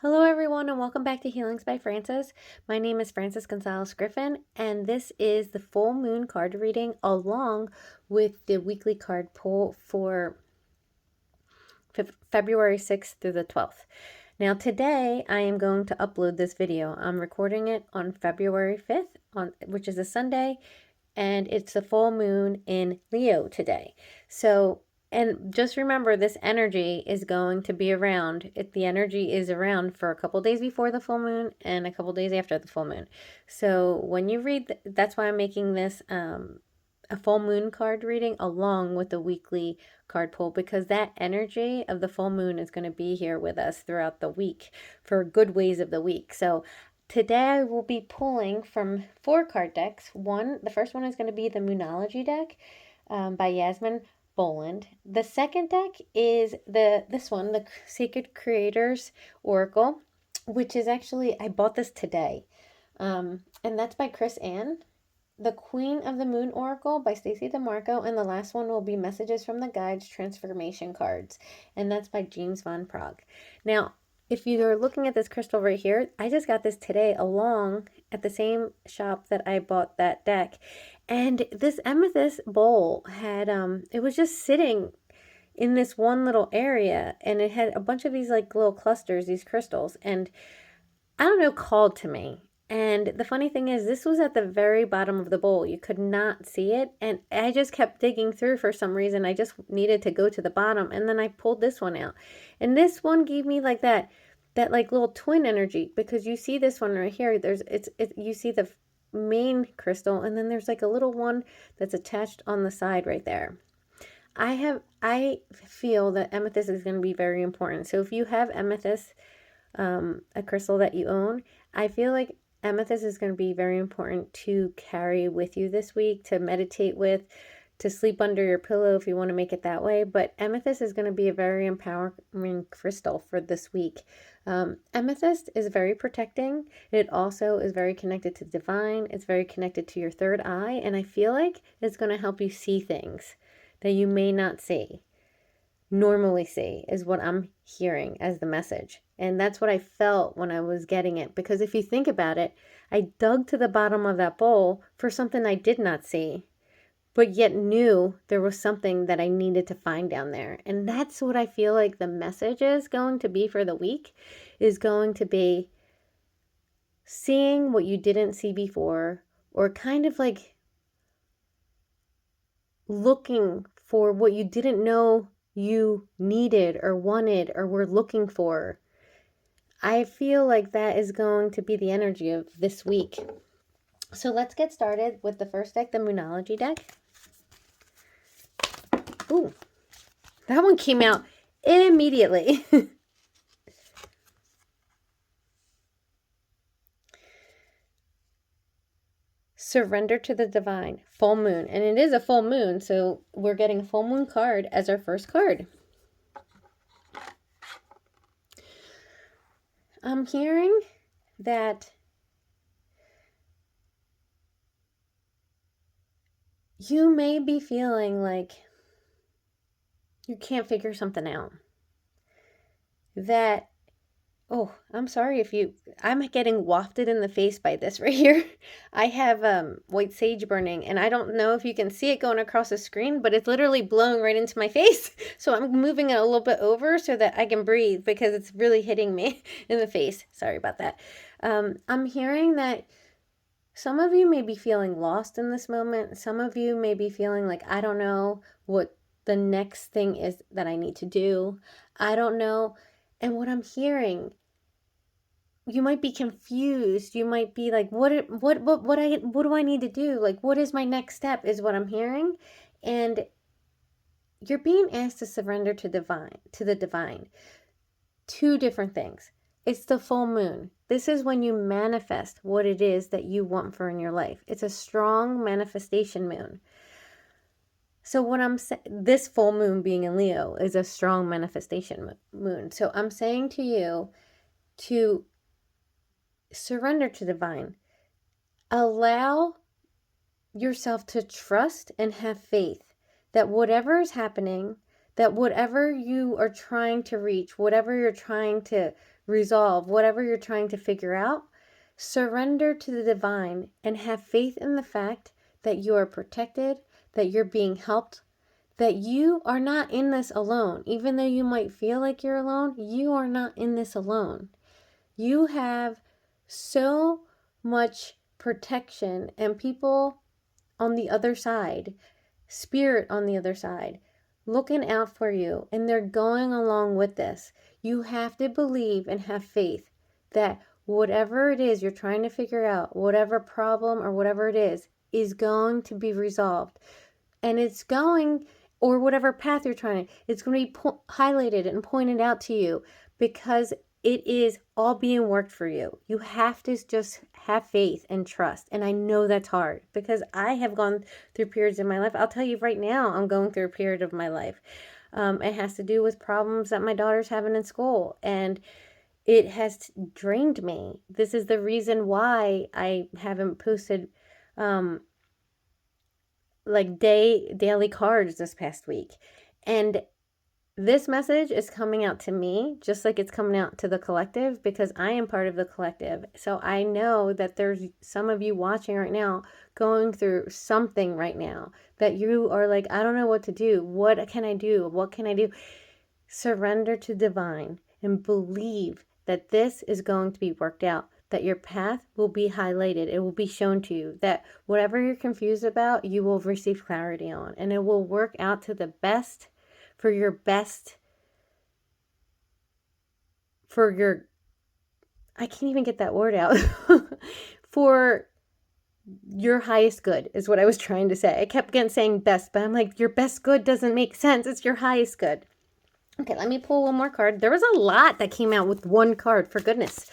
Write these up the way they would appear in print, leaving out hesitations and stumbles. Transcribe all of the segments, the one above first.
Hello everyone and welcome back to Healings by Frances. My name is Frances Gonzalez Griffin and this is the full moon card reading along with the weekly card pull for February 6th through the 12th. Now today I am going to upload this video. I'm recording it on February 5th, which is a Sunday, and it's the full moon in Leo today. And just remember, this energy is going to be around. The energy is around for a couple days before the full moon and a couple days after the full moon. So when you read, that's why I'm making this a full moon card reading along with the weekly card pull, because that energy of the full moon is going to be here with us throughout the week for good ways of the week. So today I will be pulling from 4 card decks. The first one is going to be the Moonology deck by Yasmin, Boland. The second deck is this one, the Sacred Creators Oracle, which is actually, I bought this today. And that's by Chris Ann. The Queen of the Moon Oracle by Stacey DeMarco, and the last one will be Messages from the Guides Transformation Cards, and that's by James von Praagh. Now, if you're looking at this crystal right here, I just got this today along at the same shop that I bought that deck. And this amethyst bowl had, it was just sitting in this one little area, and it had a bunch of these like little clusters, these crystals, and I don't know, called to me. And the funny thing is, this was at the very bottom of the bowl. You could not see it. And I just kept digging through for some reason. I just needed to go to the bottom. And then I pulled this one out. And this one gave me like that like little twin energy, because you see this one right here. You see the main crystal, and then there's like a little one that's attached on the side right there. I feel that amethyst is going to be very important. So if you have amethyst, a crystal that you own, I feel like amethyst is going to be very important to carry with you this week, to meditate with, to sleep under your pillow if you want to make it that way. But amethyst is going to be a very empowering crystal for this week. Amethyst is very protecting. It also is very connected to the divine. It's very connected to your third eye. And I feel like it's going to help you see things that you may not normally see, is what I'm hearing as the message. And that's what I felt when I was getting it, because if you think about it, I dug to the bottom of that bowl for something I did not see, but yet knew there was something that I needed to find down there. And that's what I feel like the message is going to be for the week, is going to be seeing what you didn't see before, or kind of like looking for what you didn't know you needed or wanted or were looking for. I feel like that is going to be the energy of this week. So let's get started with the first deck, the Moonology deck. Ooh, that one came out immediately. Surrender to the divine, full moon. And it is a full moon, so we're getting a full moon card as our first card. I'm hearing that you may be feeling like you can't figure something out. That, oh, I'm sorry if I'm getting wafted in the face by this right here. I have white sage burning, and I don't know if you can see it going across the screen, but it's literally blowing right into my face. So I'm moving it a little bit over so that I can breathe, because it's really hitting me in the face. Sorry about that. I'm hearing that some of you may be feeling lost in this moment. Some of you may be feeling like, I don't know what the next thing is that I need to do. I don't know. And what I'm hearing, you might be confused. You might be like, what do I need to do? Like, what is my next step, is what I'm hearing. And you're being asked to surrender to the divine. 2 different things. It's the full moon. This is when you manifest what it is that you want for in your life. It's a strong manifestation moon. So what I'm saying, this full moon being in Leo is a strong manifestation moon. So I'm saying to you to surrender to divine. Allow yourself to trust and have faith that whatever is happening, that whatever you are trying to reach, whatever you're trying to resolve, whatever you're trying to figure out, surrender to the divine and have faith in the fact that you are protected, that you're being helped, that you are not in this alone. Even though you might feel like you're alone, you are not in this alone. You have so much protection and people on the other side, spirit on the other side, looking out for you, and they're going along with this. You have to believe and have faith that whatever it is you're trying to figure out, whatever problem or whatever it is going to be resolved. And it's going, or whatever path you're trying, it's going to be highlighted and pointed out to you, because it is all being worked for you. You have to just have faith and trust. And I know that's hard because I have gone through periods in my life. I'll tell you right now, I'm going through a period of my life. It has to do with problems that my daughter's having in school. And it has drained me. This is the reason why I haven't posted like daily cards this past week. And this message is coming out to me just like it's coming out to the collective, because I am part of the collective. So I know that there's some of you watching right now going through something right now that you are like, I don't know what to do. What can I do? What can I do? Surrender to divine and believe that this is going to be worked out, that your path will be highlighted. It will be shown to you, that whatever you're confused about, you will receive clarity on, and it will work out to the best, for your best, for your, I can't even get that word out, for your highest good is what I was trying to say. I kept saying best, but I'm like, your best good doesn't make sense. It's your highest good. Okay, let me pull one more card. There was a lot that came out with one card, for goodness.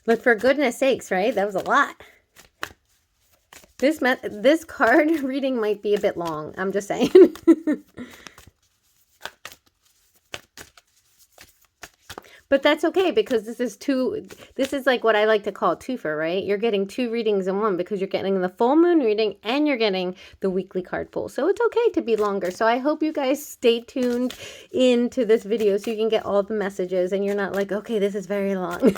But for goodness sakes, right? That was a lot. This card reading might be a bit long. I'm just saying. But that's okay, because this is like what I like to call twofer, right? You're getting two readings in one, because you're getting the full moon reading and you're getting the weekly card pull. So it's okay to be longer. So I hope you guys stay tuned into this video so you can get all the messages and you're not like, okay, this is very long.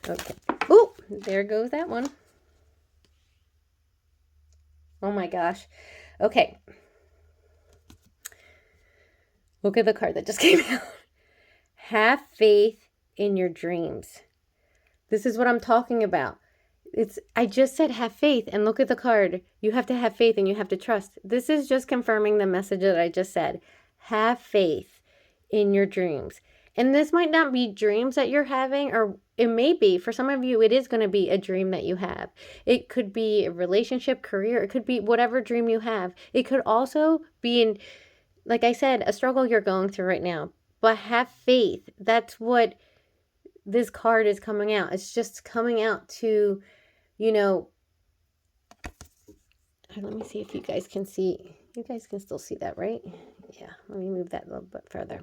Okay. Oh, there goes that one. Oh my gosh. Okay. Look at the card that just came out. Have faith in your dreams. This is what I'm talking about. I just said have faith, and look at the card. You have to have faith and you have to trust. This is just confirming the message that I just said. Have faith in your dreams. And this might not be dreams that you're having, or it may be, for some of you, it is going to be a dream that you have. It could be a relationship, career. It could be whatever dream you have. It could also be, like I said, a struggle you're going through right now. But have faith. That's what this card is coming out. It's just coming out to, let me see if you guys can see. You guys can still see that, right? Yeah, let me move that a little bit further.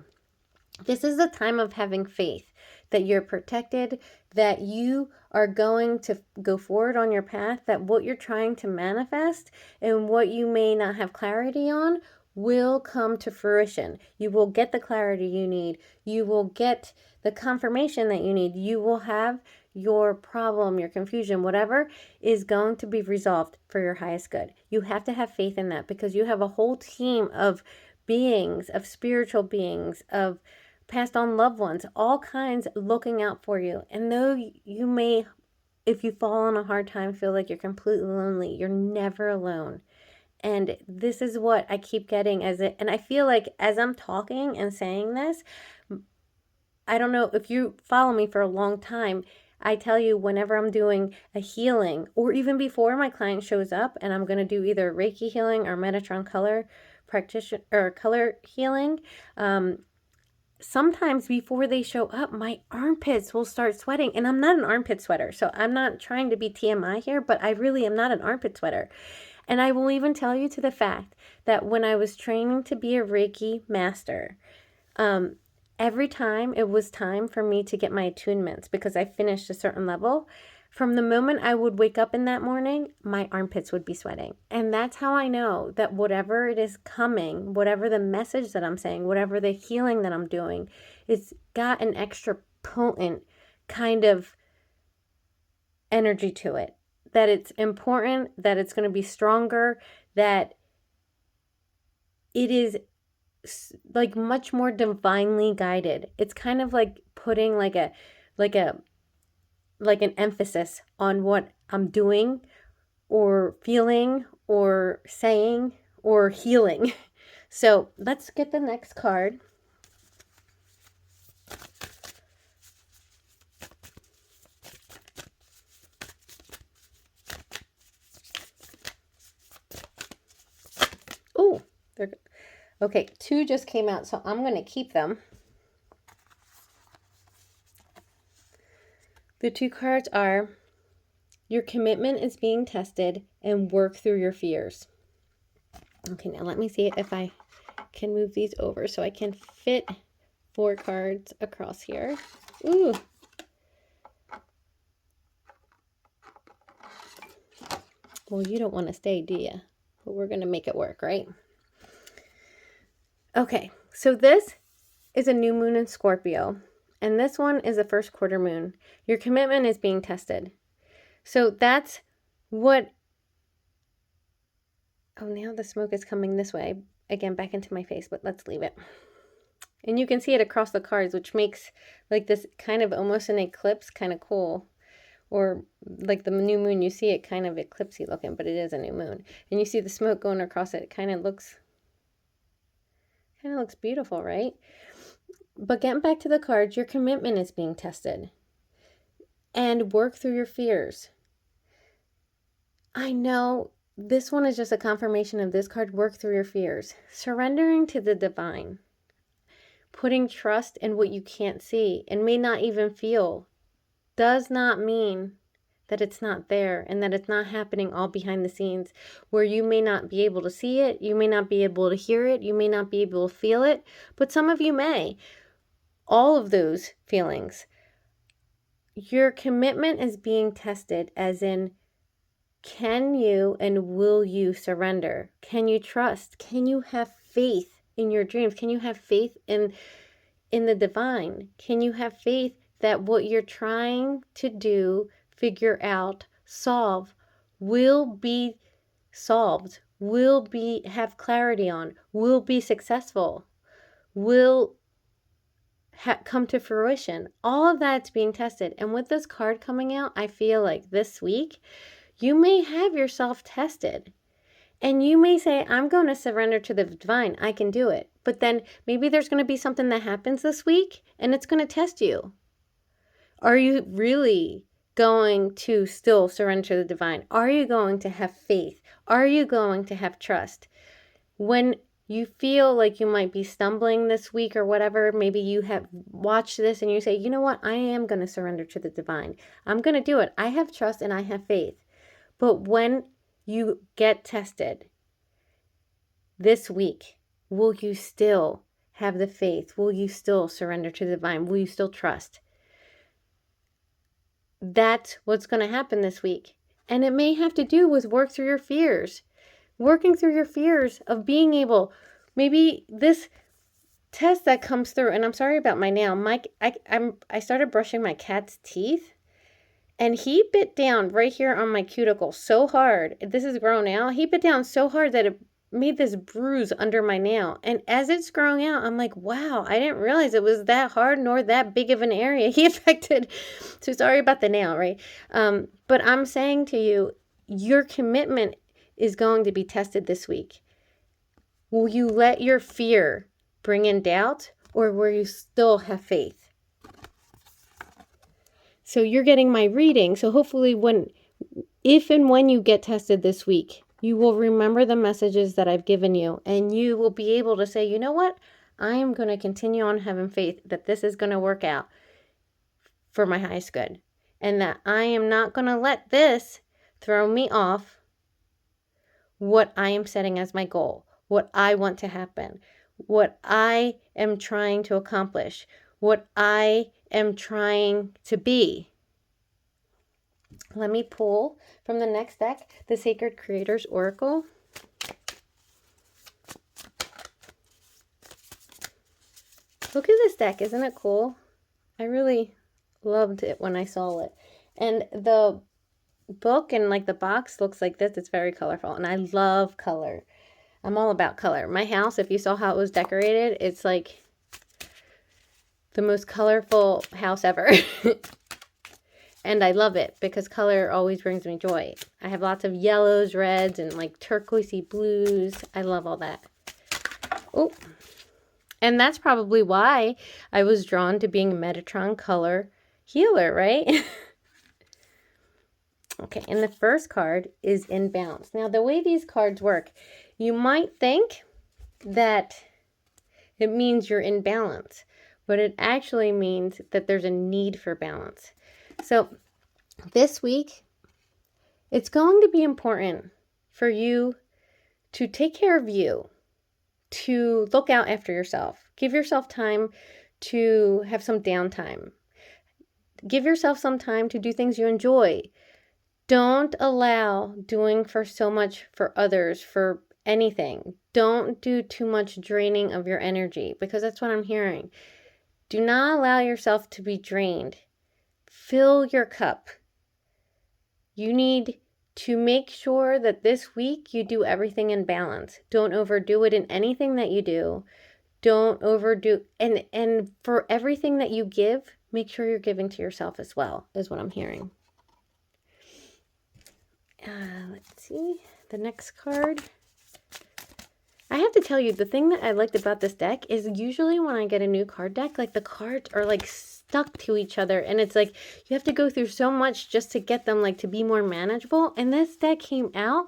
This is the time of having faith, that you're protected, that you are going to go forward on your path, that what you're trying to manifest and what you may not have clarity on will come to fruition. You will get the clarity you need. You will get the confirmation that you need. You will have your problem, your confusion, whatever is going to be resolved for your highest good. You have to have faith in that, because you have a whole team of beings, of spiritual beings, of passed on loved ones, all kinds looking out for you. And though you may, if you fall on a hard time, feel like you're completely lonely, you're never alone. And this is what I keep getting and I feel like as I'm talking and saying this, I don't know if you follow me for a long time, I tell you whenever I'm doing a healing, or even before my client shows up and I'm going to do either Reiki healing or Metatron color practitioner or color healing, sometimes before they show up, my armpits will start sweating. And I'm not an armpit sweater, so I'm not trying to be TMI here, but I really am not an armpit sweater. And I will even tell you to the fact that when I was training to be a Reiki master, every time it was time for me to get my attunements, because I finished a certain level, From the moment I would wake up in that morning, my armpits would be sweating. And that's how I know that whatever it is coming, whatever the message that I'm saying, whatever the healing that I'm doing, it's got an extra potent kind of energy to it. That it's important, that it's going to be stronger, that it is like much more divinely guided. It's kind of like putting like an emphasis on what I'm doing or feeling or saying or healing. So let's get the next card. Oh, they're okay. 2 just came out, so I'm going to keep them. The 2 cards are, your commitment is being tested and work through your fears. Okay, now let me see if I can move these over so I can fit 4 cards across here. Ooh. Well, you don't want to stay, do you? But we're going to make it work, right? Okay, so this is a new moon in Scorpio, and this one is a first quarter moon. Your commitment is being tested. So that's what... Oh, now the smoke is coming this way. Again, back into my face, but let's leave it. And you can see it across the cards, which makes like this kind of almost an eclipse kind of cool. Or like the new moon, you see it kind of eclipsey looking, but it is a new moon. And you see the smoke going across it. It kind of looks beautiful, right? But getting back to the cards, your commitment is being tested. And work through your fears. I know this one is just a confirmation of this card, work through your fears. Surrendering to the divine. Putting trust in what you can't see and may not even feel does not mean that it's not there and that it's not happening all behind the scenes, where you may not be able to see it, you may not be able to hear it, you may not be able to feel it, but some of you may. All of those feelings. Your commitment is being tested, as in, can you and will you surrender? Can you trust? Can you have faith in your dreams? Can you have faith in the divine? Can you have faith that what you're trying to do, figure out, solve, will be solved, will be have clarity on, will be successful, will come to fruition? All of that's being tested. And with this card coming out, I feel like this week, you may have yourself tested. And you may say, I'm going to surrender to the divine. I can do it. But then maybe there's going to be something that happens this week and it's going to test you. Are you really going to still surrender to the divine? Are you going to have faith? Are you going to have trust? When you feel like you might be stumbling this week or whatever, maybe you have watched this and you say, you know what? I am going to surrender to the divine. I'm going to do it. I have trust and I have faith. But when you get tested this week, will you still have the faith? Will you still surrender to the divine? Will you still trust? That's what's going to happen this week. And it may have to do with work through your fears. Working through your fears of being able, maybe this test that comes through, and I'm sorry about my nail. I started brushing my cat's teeth. And he bit down right here on my cuticle so hard. This is grown out. He bit down so hard that it made this bruise under my nail. And as it's growing out, I'm like, wow, I didn't realize it was that hard nor that big of an area he affected. So sorry about the nail, right? But I'm saying to you, your commitment is going to be tested this week. Will you let your fear bring in doubt, or will you still have faith? So you're getting my reading. So hopefully if and when you get tested this week, you will remember the messages that I've given you, and you will be able to say, you know what? I am going to continue on having faith that this is going to work out for my highest good, and that I am not going to let this throw me off what I am setting as my goal, what I want to happen, what I am trying to accomplish, what I am trying to be. Let me pull from the next deck, the Sacred Creators Oracle. Look at this deck. Isn't it cool? I really loved it when I saw it. And the book and like the box looks like this. It's very colorful. And I love color. I'm all about color. My house, if you saw how it was decorated, it's like the most colorful house ever. And I love it because color always brings me joy. I have lots of yellows, reds, and like turquoisey blues. I love all that. Oh, and that's probably why I was drawn to being a Metatron color healer, right? Okay, and the first card is in balance. Now, the way these cards work, you might think that it means you're in balance, but it actually means that there's a need for balance. So this week, it's going to be important for you to take care of you, to look out after yourself. Give yourself time to have some downtime. Give yourself some time to do things you enjoy. Don't allow doing for so much for others, for anything. Don't do too much draining of your energy, because that's what I'm hearing. Do not allow yourself to be drained. Fill your cup. You need to make sure that this week you do everything in balance. Don't overdo it in anything that you do. Don't overdo, and for everything that you give, make sure you're giving to yourself as well, is what I'm hearing. Let's see, the next card. I have to tell you, the thing that I liked about this deck is usually when I get a new card deck, like the cards are like stuck to each other, and it's like you have to go through so much just to get them like to be more manageable. And this deck came out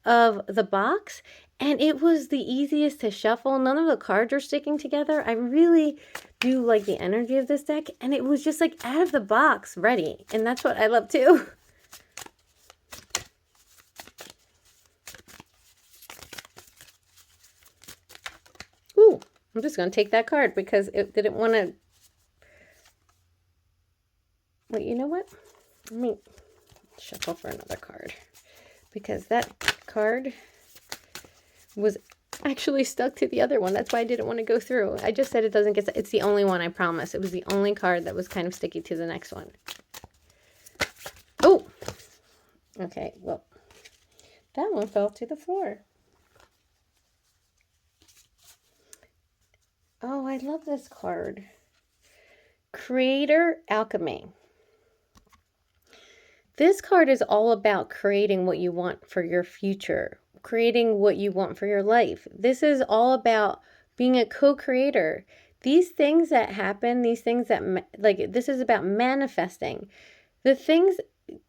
of the box and it was the easiest to shuffle. None of the cards are sticking together. I really do like the energy of this deck, and it was just like out of the box ready, and that's what I love too. Ooh, I'm just going to take that card because it didn't want to. Wait, you know what? Let me shuffle for another card, because that card was actually stuck to the other one. That's why I didn't want to go through. I just said it doesn't get. It's the only one, I promise. It was the only card that was kind of sticky to the next one. Oh, okay. Well, that one fell to the floor. Oh, I love this card. Creator Alchemy. This card is all about creating what you want for your future, creating what you want for your life. This is all about being a co-creator. These things that happen, these things that, this is about manifesting. The things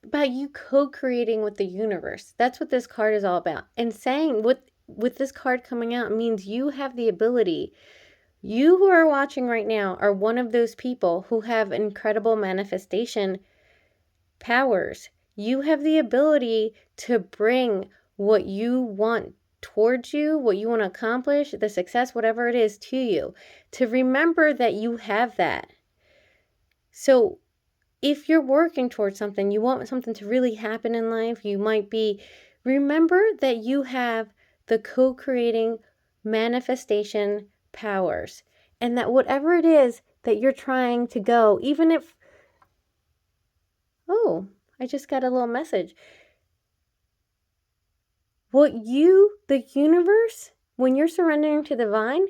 about you co-creating with the universe. That's what this card is all about. And saying, with this card coming out, means you have the ability. You who are watching right now are one of those people who have incredible manifestation powers. You have the ability to bring what you want towards you, what you want to accomplish, the success, whatever it is, to you. To remember that you have that. So if you're working towards something, you want something to really happen in life, you might be, remember that you have the co-creating manifestation powers, and that whatever it is that you're trying to go, even if, oh, I just got a little message. The universe, when you're surrendering to the divine,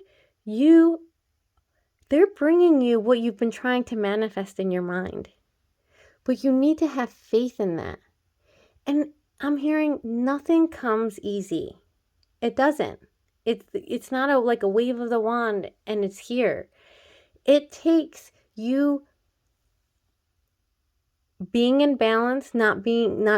they're bringing you what you've been trying to manifest in your mind. But you need to have faith in that. And I'm hearing nothing comes easy. It doesn't. It's not like a wave of the wand and it's here. It takes you being in balance, not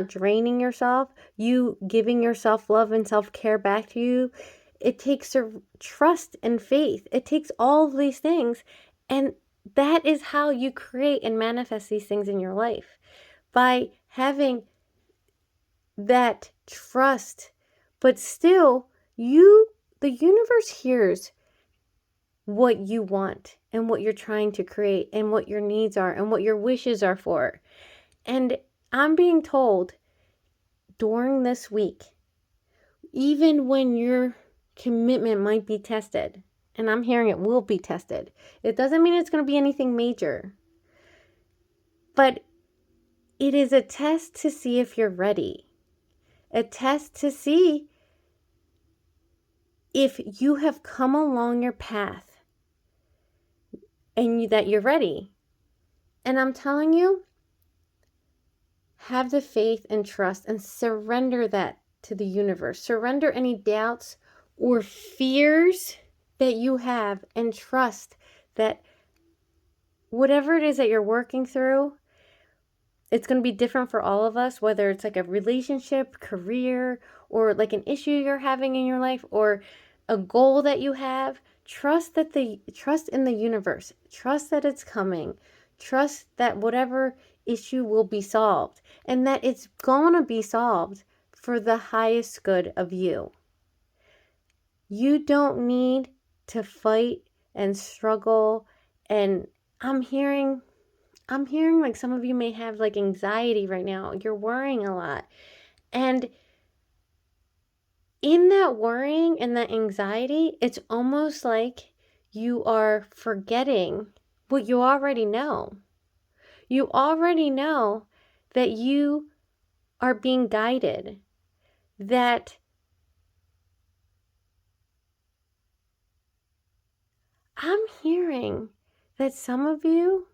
draining yourself, you giving yourself love and self-care back to you. It takes trust and faith. It takes all of these things, and that is how you create and manifest these things in your life, by having that trust. But still, the universe hears what you want and what you're trying to create and what your needs are and what your wishes are for. And I'm being told during this week, even when your commitment might be tested, and I'm hearing it will be tested, it doesn't mean it's going to be anything major, but it is a test to see if you're ready, a test to see if you have come along your path and that you're ready. And I'm telling you, have the faith and trust and surrender that to the universe. Surrender any doubts or fears that you have and trust that whatever it is that you're working through, it's going to be different for all of us, whether it's like a relationship, career, or like an issue you're having in your life or a goal that you have. Trust in the universe. Trust that it's coming. Trust that whatever issue will be solved and that it's going to be solved for the highest good of you. You don't need to fight and struggle. And I'm hearing like some of you may have like anxiety right now. You're worrying a lot. And in that worrying and that anxiety, it's almost like you are forgetting what you already know. You already know that you are being guided, that I'm hearing that some of you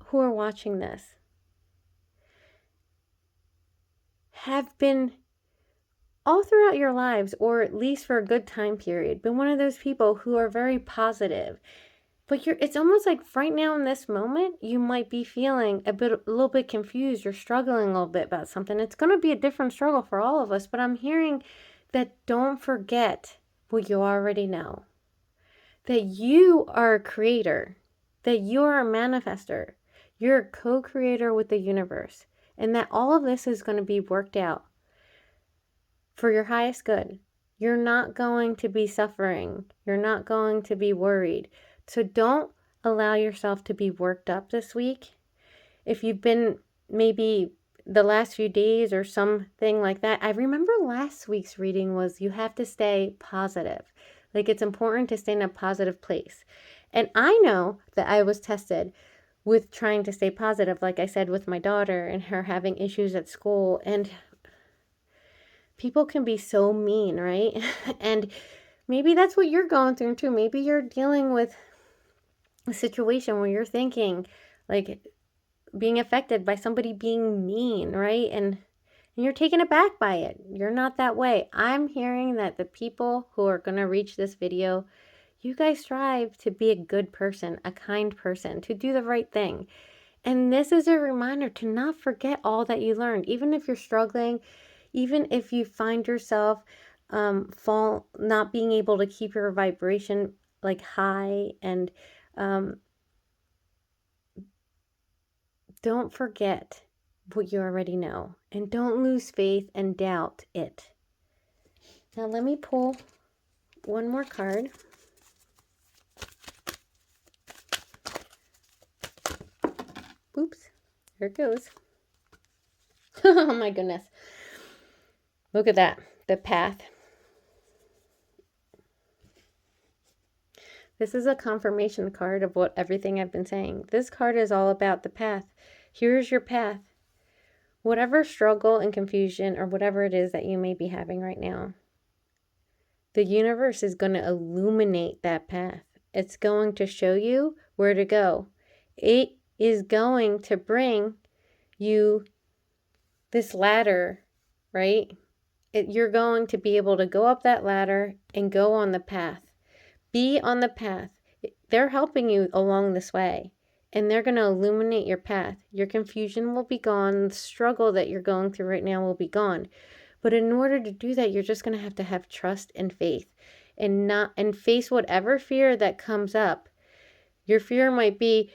who are watching this have been all throughout your lives, or at least for a good time period, been one of those people who are very positive. But it's almost like right now in this moment, you might be feeling a little bit confused. You're struggling a little bit about something. It's going to be a different struggle for all of us, but I'm hearing that don't forget what you already know. That you are a creator, that you are a manifester. You're a co-creator with the universe, and that all of this is going to be worked out for your highest good. You're not going to be suffering. You're not going to be worried. So don't allow yourself to be worked up this week. If you've been maybe the last few days or something like that, I remember last week's reading was you have to stay positive. Like it's important to stay in a positive place. And I know that I was tested with trying to stay positive, like I said, with my daughter and her having issues at school. And people can be so mean, right? And maybe that's what you're going through too. Maybe you're dealing with a situation where you're thinking like being affected by somebody being mean, right? And you're taken aback by it. You're not that way. I'm hearing that the people who are going to reach this video, you guys strive to be a good person, a kind person, to do the right thing. And this is a reminder to not forget all that you learned. Even if you're struggling, even if you find yourself not being able to keep your vibration like high, and don't forget what you already know, and don't lose faith and doubt it. Now let me pull one more card. Oops, here it goes. Oh my goodness. Look at that, the path. This is a confirmation card of what everything I've been saying. This card is all about the path. Here's your path. Whatever struggle and confusion or whatever it is that you may be having right now, the universe is going to illuminate that path. It's going to show you where to go. It is going to bring you this ladder, right? You're going to be able to go up that ladder and go on the path. Be on the path. They're helping you along this way, and they're going to illuminate your path. Your confusion will be gone. The struggle that you're going through right now will be gone. But in order to do that, you're just going to have trust and faith, and face whatever fear that comes up. Your fear might be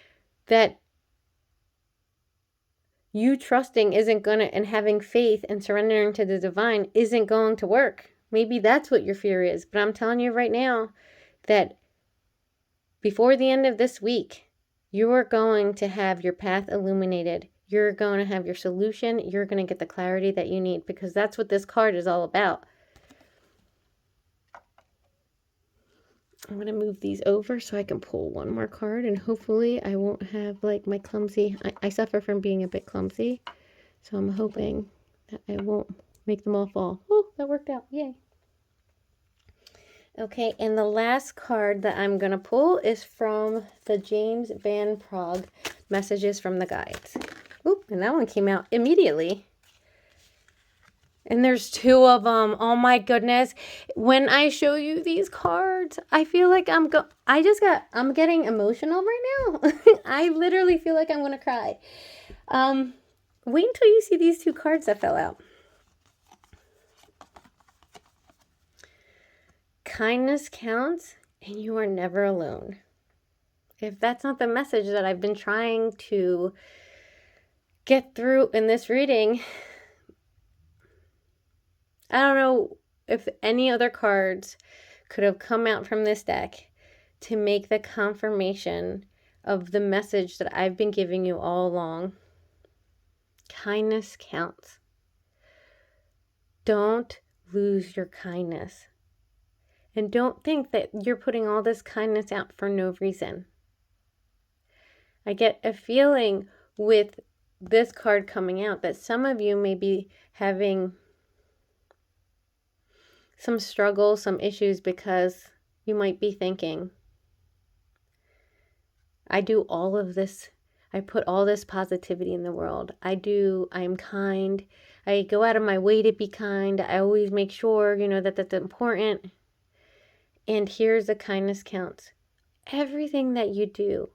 that you trusting isn't going to, and having faith and surrendering to the divine isn't going to work. Maybe that's what your fear is. But I'm telling you right now that before the end of this week, you are going to have your path illuminated. You're going to have your solution. You're going to get the clarity that you need, because that's what this card is all about. I'm going to move these over so I can pull one more card, and hopefully I won't have like my clumsy, I suffer from being a bit clumsy, so I'm hoping that I won't make them all fall. Oh, that worked out. Yay. Okay, and the last card that I'm going to pull is from the James Van Praagh Messages from the Guides. Oop, and that one came out immediately. And there's two of them. Oh my goodness. When I show you these cards, I feel like I'm getting emotional right now. I literally feel like I'm going to cry. Wait until you see these two cards that fell out. Kindness counts, and you are never alone. If that's not the message that I've been trying to get through in this reading, I don't know if any other cards could have come out from this deck to make the confirmation of the message that I've been giving you all along. Kindness counts. Don't lose your kindness. And don't think that you're putting all this kindness out for no reason. I get a feeling with this card coming out that some of you may be having some struggles, some issues, because you might be thinking, I do all of this. I put all this positivity in the world. I'm kind. I go out of my way to be kind. I always make sure, that that's important. And here's the kindness counts. Everything that you do,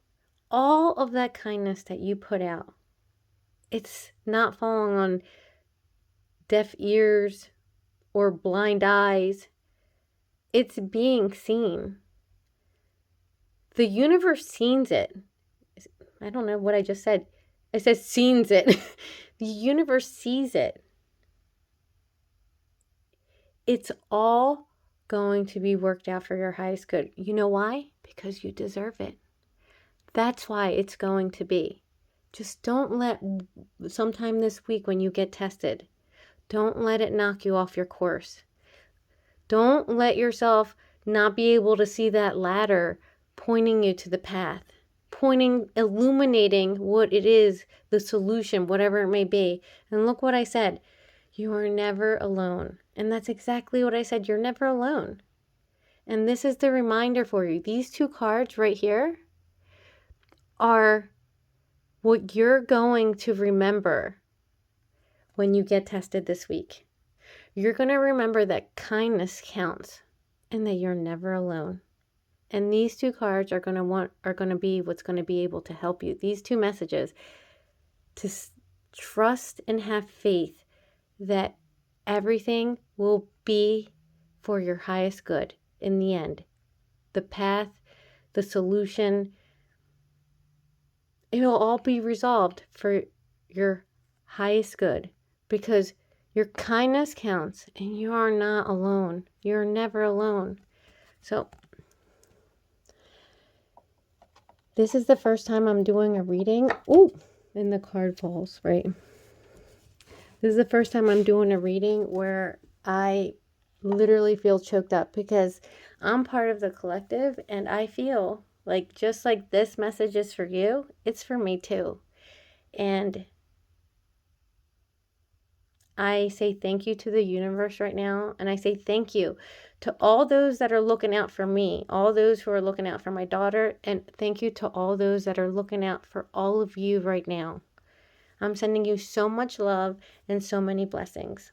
all of that kindness that you put out, it's not falling on deaf ears or blind eyes. It's being seen. The universe sees it. I don't know what I just said. I said sees it. The universe sees it. It's all going to be worked out for your highest good. You know why? Because you deserve it. That's why it's going to be. Just don't let, sometime this week when you get tested, don't let it knock you off your course. Don't let yourself not be able to see that ladder pointing you to the path, illuminating what it is, the solution, whatever it may be. And look what I said. You are never alone. And that's exactly what I said. You're never alone. And this is the reminder for you. These two cards right here are what you're going to remember when you get tested this week. You're going to remember that kindness counts and that you're never alone. And these two cards are going to be what's going to be able to help you. These two messages, to trust and have faith that everything will be for your highest good in the end. The path, the solution, it'll all be resolved for your highest good, because your kindness counts and you are not alone. You're never alone. So this is the first time I'm doing a reading. Ooh, and the card falls, right? This is the first time I'm doing a reading where I literally feel choked up, because I'm part of the collective and I feel like just like this message is for you, it's for me too. And I say thank you to the universe right now. And I say thank you to all those that are looking out for me, all those who are looking out for my daughter. And thank you to all those that are looking out for all of you right now. I'm sending you so much love and so many blessings.